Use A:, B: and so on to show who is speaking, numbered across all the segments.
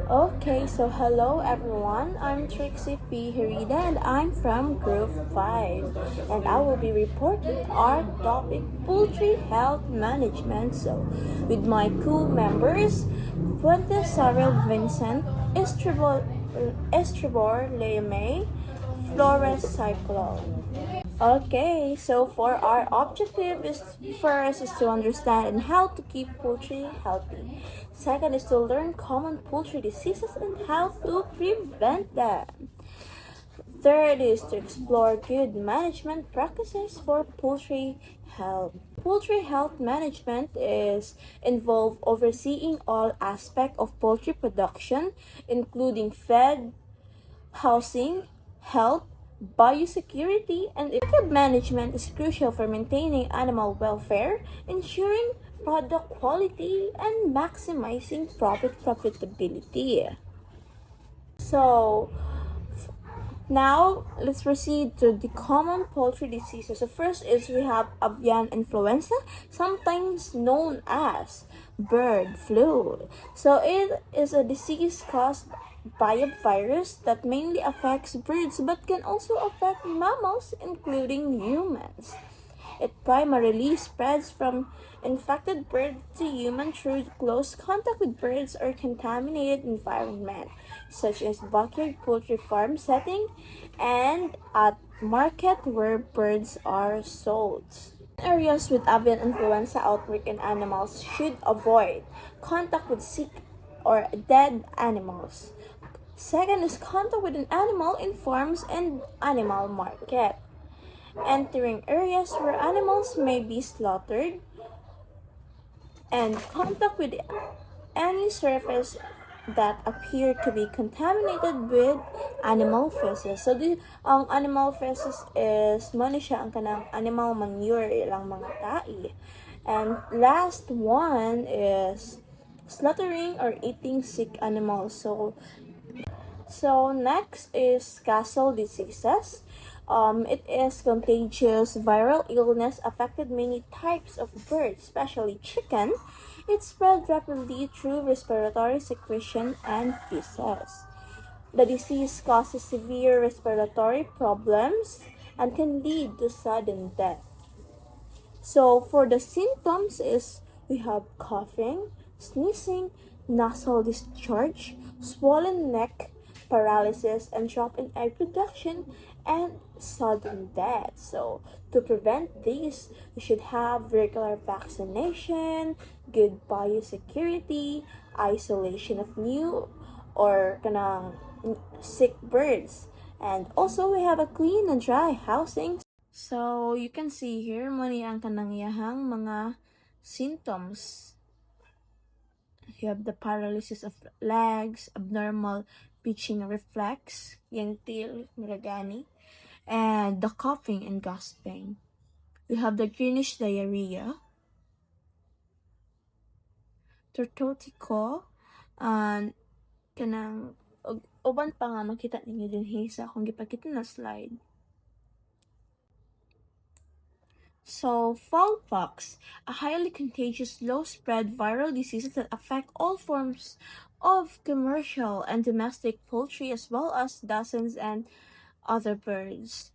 A: Okay, so hello everyone. I'm Trixie P. Herida and I'm from Group 5. And I will be reporting our topic Poultry Health Management. So, with my co-members, Fuente Sarel Vincent, Estribor Leame, Flores Cyclone. Okay, so for our objective is first is to understand and how to keep poultry healthy. Second is to learn common poultry diseases and how to prevent them. Third is to explore good management practices for poultry health. Poultry health management is involve overseeing all aspects of poultry production, including feed, housing, health, biosecurity, and effective management is crucial for maintaining animal welfare, ensuring product quality, and maximizing profitability. So, now let's proceed to the common poultry diseases. So first is we have avian influenza, sometimes known as bird flu. So it is a disease caused by a virus that mainly affects birds but can also affect mammals including humans. It primarily spreads from infected bird to human through close contact with birds or contaminated environment, such as backyard poultry farm setting and at market where birds are sold. Areas with avian influenza outbreak in animals should avoid contact with sick or dead animals. Second is contact with an animal in farms and animal market. Entering areas where animals may be slaughtered, and contact with any surface that appear to be contaminated with animal feces. So, animal feces is mano siya ang kanang animal manure ilang mga tai. And last one is slaughtering or eating sick animals. So next is castle diseases. It is contagious viral illness affected many types of birds, especially chicken. It spread rapidly through respiratory secretion and feces. The disease causes severe respiratory problems and can lead to sudden death. So for the symptoms is we have coughing, sneezing, nasal discharge, swollen neck, paralysis, and drop in egg production, and sudden death. So to prevent these, we should have regular vaccination, good biosecurity, isolation of new or kanang sick birds, and also we have a clean and dry housing. So, you can see here, mani ang kanangyahang mga symptoms. You have the paralysis of legs, abnormal pitching reflex, yung tail, miragani, and the coughing and gasping. You have the greenish diarrhea, tortotico, and kanang, uban pa nga makita ninyo din sa kung gipakita na slide. So, foulpox, a highly contagious, low-spread viral disease that affect all forms of commercial and domestic poultry as well as dozens and other birds.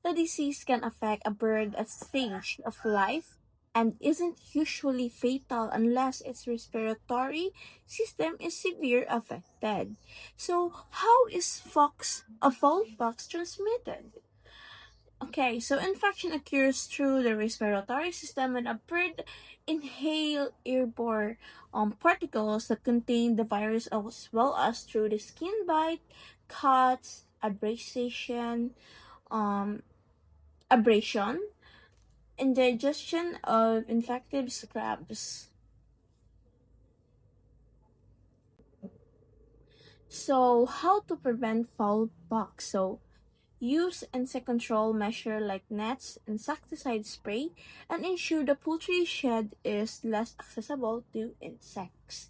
A: The disease can affect a bird at stage of life and isn't usually fatal unless its respiratory system is severely affected. So, how is foulpox transmitted? Okay, so infection occurs through the respiratory system when a bird inhale airborne particles that contain the virus as well as through the skin bite, cuts, abrasion, and digestion of infected scabs. So, how to prevent foulpox? So, use insect control measure like nets, insecticide spray, and ensure the poultry shed is less accessible to insects.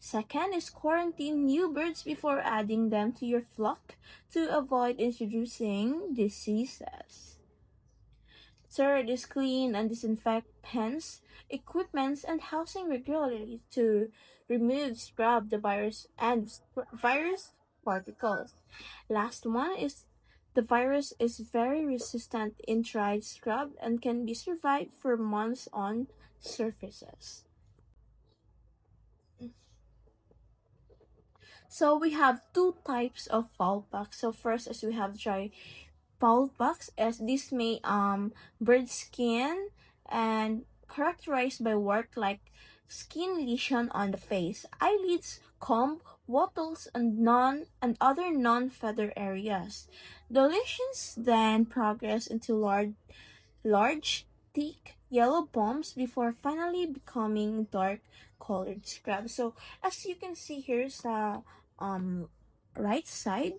A: Second is quarantine new birds before adding them to your flock to avoid introducing diseases. Third is clean and disinfect pens, equipments, and housing regularly to remove, scrub the virus and virus particles. Last one is the virus is very resistant in dried scrub and can be survived for months on surfaces. So we have two types of fowl packs. So first is we have dry fowl packs, as this may bird skin and characterized by work like skin lesion on the face, eyelids, comb, wattles, and other non-feather areas. The lesions then progress into large, thick yellow bumps before finally becoming dark colored scrubs. So as you can see here sa right side,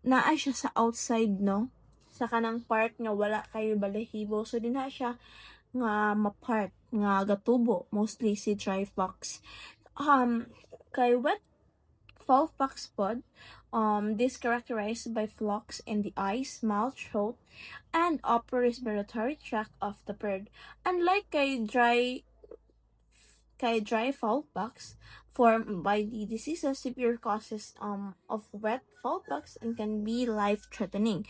A: naa siya sa outside, no? Sa kanang part nga wala kayo balahibo. So dinha siya nga mapart nga gatubo, mostly si dry fox. Kay wet fowl fox pod, this characterized by flocks in the eyes, mouth, throat, and upper respiratory tract of the bird. Unlike dry fowlpox formed by the diseases, severe causes of wet fowlpox and can be life-threatening.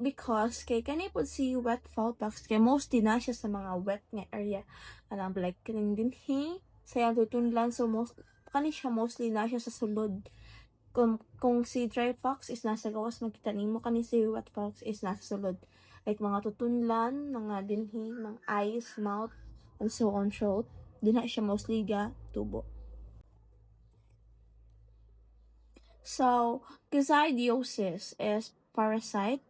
A: Because kay kani po si wet fowlpox kay mostly na siya sa mga wet nga area, alam like kining dinhi sayang tutunlan, so kani siya mostly na siya sa sulod. Kung si dry fox is nasa gawas, makita nimo kani si wet fox is nasa sulod, like mga tutunlan, mga dinhi, mga eyes, mouth, and so on, throat. Dinha siya mostly ga tubo. So coccidiosis is parasite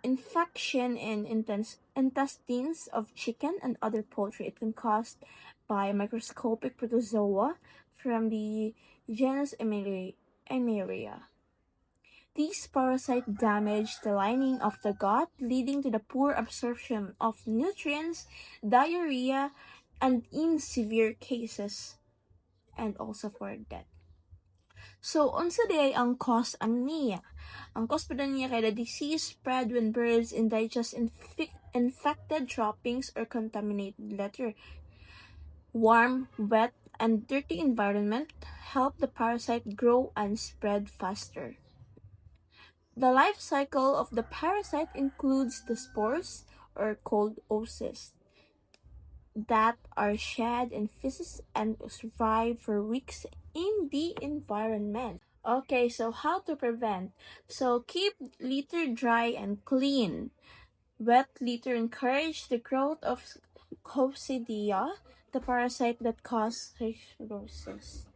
A: infection in intestines of chicken and other poultry. It can caused by microscopic protozoa from the genus Emeria. These parasites damage the lining of the gut, leading to the poor absorption of nutrients, diarrhea, and in severe cases, and also for death. So, unsa day ang cause niya? Ang cause pa niya kay the disease spread when birds indigest infected droppings or contaminated litter. Warm, wet, and dirty environment help the parasite grow and spread faster. The life cycle of the parasite includes the spores or cold oocysts that are shed in feces and survive for weeks in the environment. Okay, so how to prevent? So keep litter dry and clean. Wet litter encourage the growth of coccidia, the parasite that causes cirrhosis.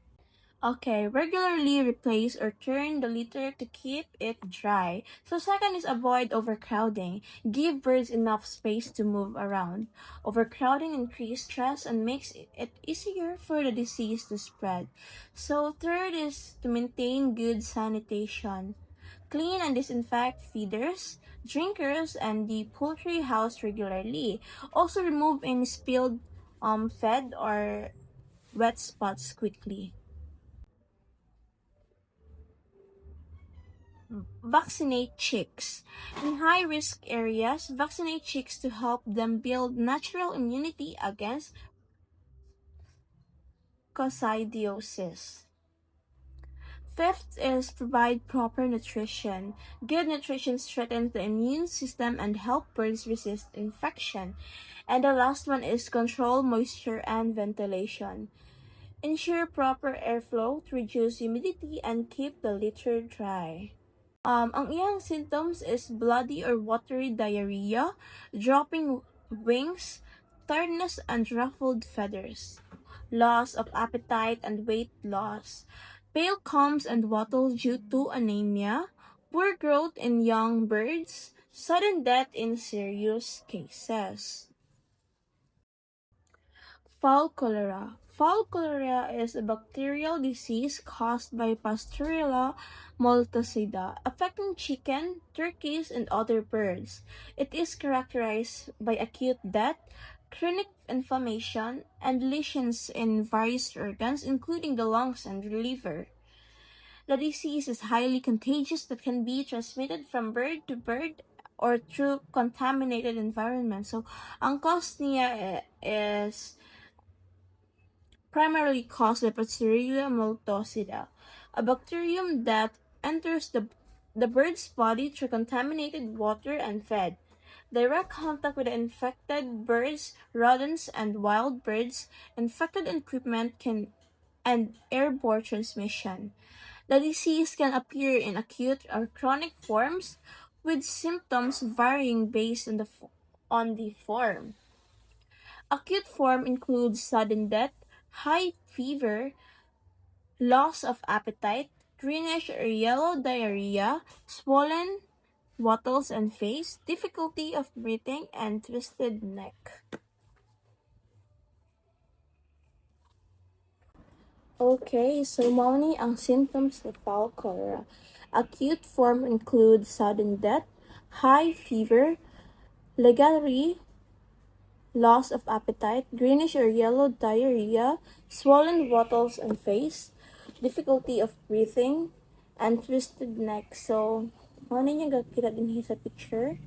A: Okay, regularly replace or turn the litter to keep it dry. So second is avoid overcrowding. Give birds enough space to move around. Overcrowding increases stress and makes it easier for the disease to spread. So third is to maintain good sanitation. Clean and disinfect feeders, drinkers, and the poultry house regularly. Also remove any spilled fed or wet spots quickly. Vaccinate chicks. In high-risk areas, vaccinate chicks to help them build natural immunity against coccidiosis. Fifth is provide proper nutrition. Good nutrition strengthens the immune system and help birds resist infection. And the last one is control moisture and ventilation. Ensure proper airflow to reduce humidity and keep the litter dry. Ang iyang symptoms is bloody or watery diarrhea, dropping wings, tiredness and ruffled feathers, loss of appetite and weight loss, pale combs and wattles due to anemia, poor growth in young birds, sudden death in serious cases. Fall cholera. Fall cholera is a bacterial disease caused by Pasteurella multocida, affecting chicken, turkeys, and other birds. It is characterized by acute death, chronic inflammation, and lesions in various organs, including the lungs and liver. The disease is highly contagious that can be transmitted from bird to bird or through contaminated environments. So, ang cause niya is primarily caused by Pasteuria maltosida, a bacterium that enters the bird's body through contaminated water and fed. Direct contact with the infected birds, rodents, and wild birds, infected equipment can and airborne transmission. The disease can appear in acute or chronic forms, with symptoms varying based on the form. Acute form includes sudden death, high fever, loss of appetite, greenish or yellow diarrhea, swollen wattles and face, difficulty of breathing, and twisted neck. Okay, so Mauni ang symptoms of fowl cholera. Acute form includes sudden death, high fever, legary, loss of appetite, greenish or yellow diarrhea, swollen wattles and face, difficulty of breathing, and twisted neck. So, ano niya kita din sa picture?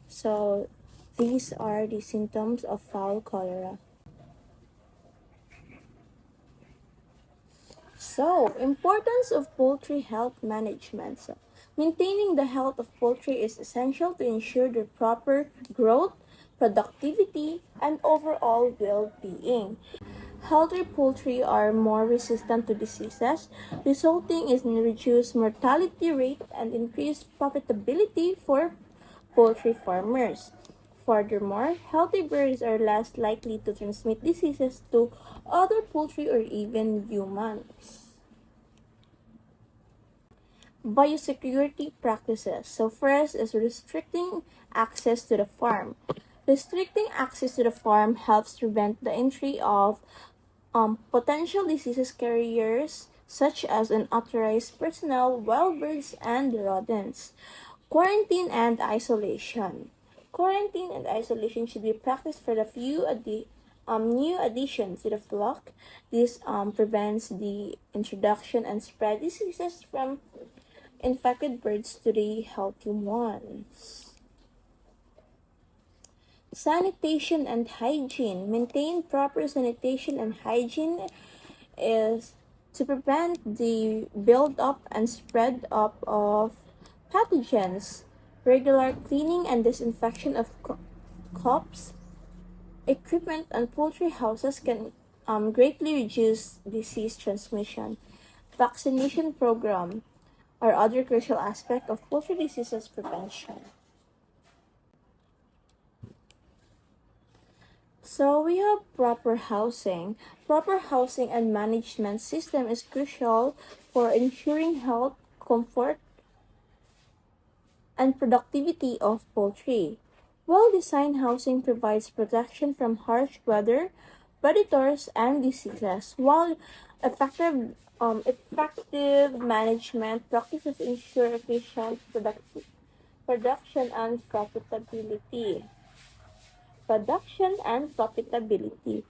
A: So, these are the symptoms of fowl cholera. So, importance of poultry health management. So, maintaining the health of poultry is essential to ensure their proper growth, productivity, and overall well-being. Healthy poultry are more resistant to diseases, resulting in reduced mortality rate and increased profitability for poultry farmers. Furthermore, healthy birds are less likely to transmit diseases to other poultry or even humans. Biosecurity practices. So first is restricting access to the farm. Restricting access to the farm helps prevent the entry of potential diseases carriers such as unauthorized personnel, wild birds, and rodents. Quarantine and isolation. Quarantine and isolation should be practiced for the new additions to the flock. This prevents the introduction and spread diseases from infected birds to the healthy ones. Sanitation and hygiene. Maintain proper sanitation and hygiene is to prevent the build-up and spread up of pathogens. Regular cleaning and disinfection of cups, equipment, and poultry houses can greatly reduce disease transmission. Vaccination program are other crucial aspect of poultry diseases prevention. So we have proper housing. Proper housing and management system is crucial for ensuring health, comfort, and productivity of poultry. Well-designed housing provides protection from harsh weather, predators, and diseases, while effective management practices ensure efficient production and profitability. Production and profitability.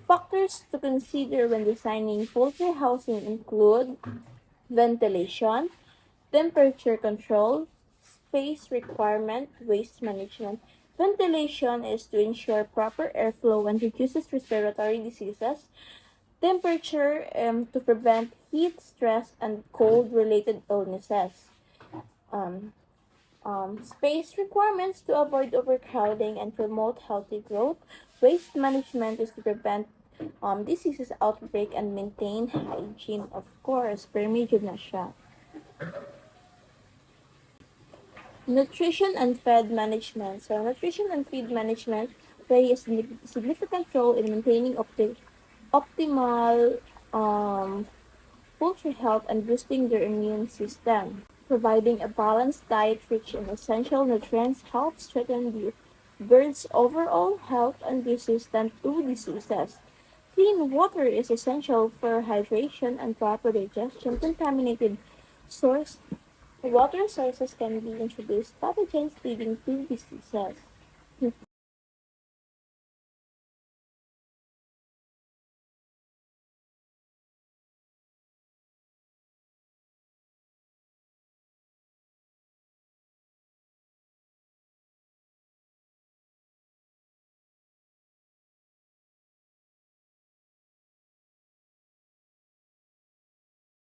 A: Factors to consider when designing poultry housing include ventilation, temperature control, space requirement, waste management. Ventilation is to ensure proper airflow and reduces respiratory diseases. Temperature to prevent heat stress and cold related illnesses. Um, Space requirements to avoid overcrowding and promote healthy growth. Waste management is to prevent diseases outbreak and maintain hygiene, of course. Per medyo na siya. Nutrition and feed management. So, nutrition and feed management play a significant role in maintaining optimal poultry health and boosting their immune system. Providing a balanced diet rich in essential nutrients helps strengthen the bird's overall health and resistance to diseases. Clean water is essential for hydration and proper digestion. Contaminated source water sources can be introduced pathogens leading to diseases.